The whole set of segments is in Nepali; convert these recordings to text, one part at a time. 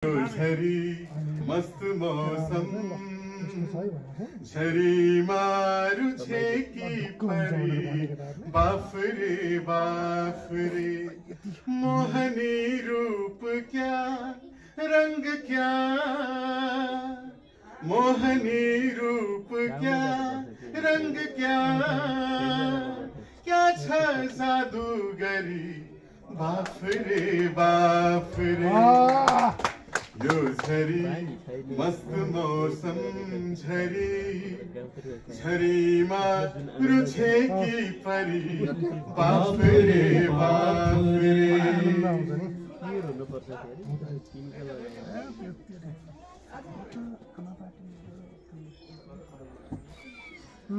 झरी मस्त मौसम झरी मारू छेकी परी बाफरे बाफरे मोहनी रूप क्या रंग क्या मोहनी रूप क्या रंग क्या क्या छ जादूगरी बाफरे बाफरे यो झरी मस्त मौसम झरी झरीमा रुछेकी परी बाफरे बाफरे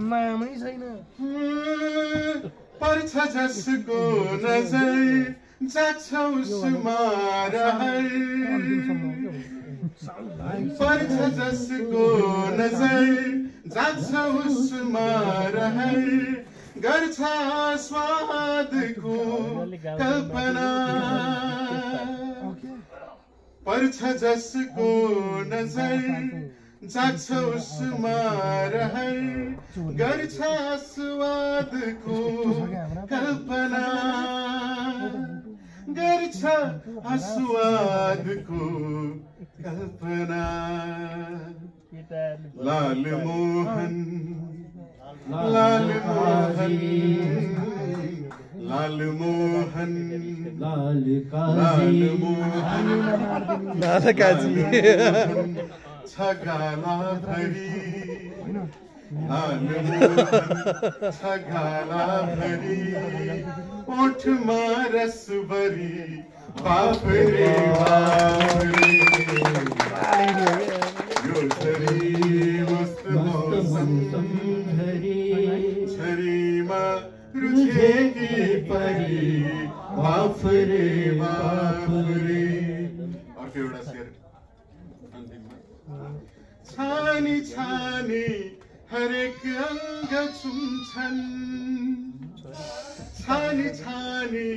मामै छैन पर्छ जसको नजर जाछ उसमा रहर पर्छ जसको नजर जाछ उसमा रहर गर्छ स्वादको कल्पना पर्छ जसको नजर जाछ उसमा रहर गर्छ स्वादको कल्पना गर्छ स्वादको कल्पना लाल मोहन लाल मोहन लाल मोहन लाल मोहन लाल काजी छ गाला भरी लाल मोहन छ गाला भरी ओठमा रसभरी बाफरे बाफरे यो झरी मस्त मौसम झरीमा रुछेकी परी बाफरे बाफरे अर्को एउटा शेर छानी छानी हरेक अंग छुन्छन् छानी छानी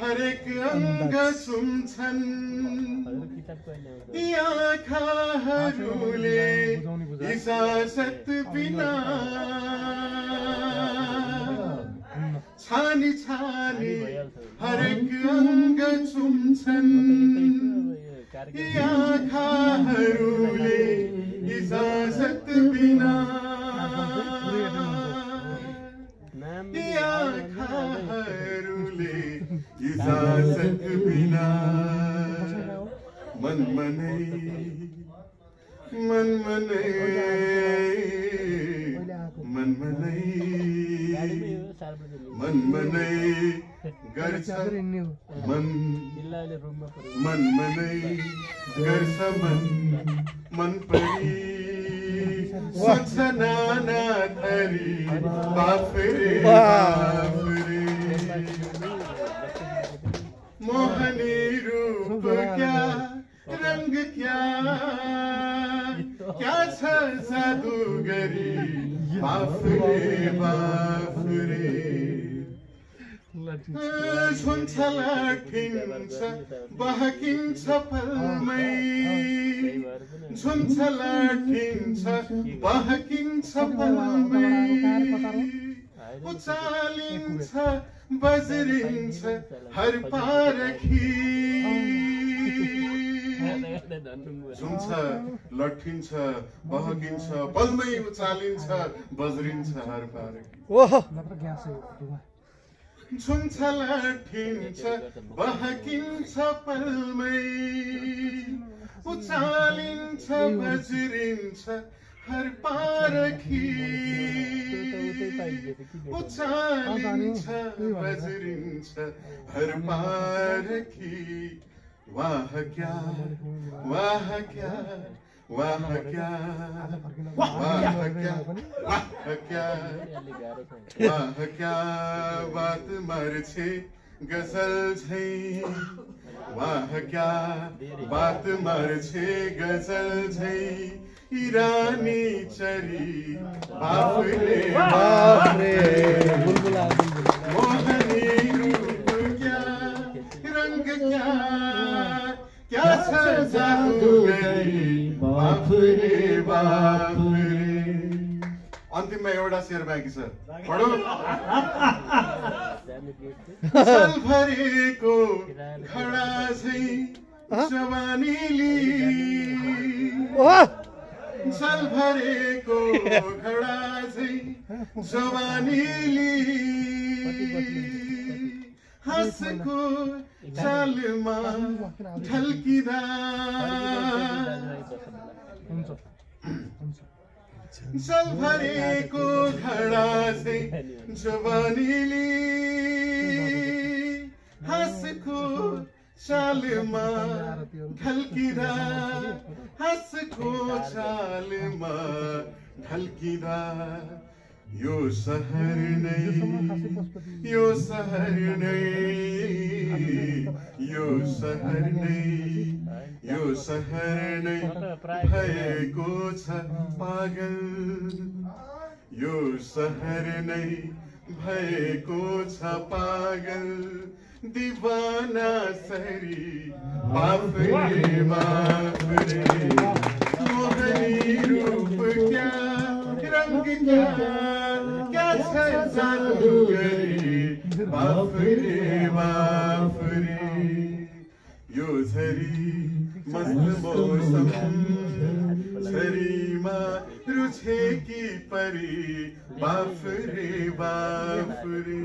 हरेक अंग छुन्छन् यी आँखाहरूले इजाजत बिना छानी छानी हरेक अंग छुन्छन् यी आँखाहरूले इजाजत बिना यी आँखाहरूले इजाजत बिना मन मनै मन मनै मन मनै मन मनै गर्छ मन मन मनै गर्छ मन मन परी सोच्छ नाना थरी बाफरे बाफरे मोहनी रूप क्या रंग क्या क्या छ जादूगरी बाफरे बाफरे झुन्छ लाठिन्छ बहकिन्छ पलमै झुन्छ लाठिन्छ बहकिन्छ पलमै उचालिन्छ बजरिन्छ हर पारखी झुन्छ लट्ठिन्छ बहकिन्छ पलमै उचालिन्छ बजरिन्छ हर पारखी झुन्छ लाठिन्छ बहकिन्छ पलमै उचालिन्छ बजरिन्छ हर पारखी उचालिन्छ बजरिन्छ हर पारखी वाह क्या वाह क्या वाह क्या वाह क्या वाह क्या वाह क्या बात मर्छे गजल झै वाह क्या बात मर्छे गजल झै ईरानी चरी बाफरे बाफरे मोहनी रूप क्या रंग क्या क्या छ जादुगरी बाफ रे बाफ रे। अन्तिममा एउटा शेर बाँकी छ, पढो। साल भरेको घडा झै जवानीली, साल भरेको घडा झै जवानीली, हाँसको चालमा ढल्किँदा साल भरेको घडा झै जवानीली, हाँसको चालमा ढल्किँदा, हाँसको चालमा ढल्किँदा, यो सहर नै, यो सहर नै, यो सहर नै, यो सहर नै भएको छ पागल, यो सहर नै भएको छ पागल, दीवाना सरी बाफ रे बाफ रे। मोहनी रूप क्या रंग क्या, क्या छ जादूगरी बाफ रे बाफ रे। यो झरी मस्त मौसम झरीमा रुछेकी परी बाफ रे बाफ रे।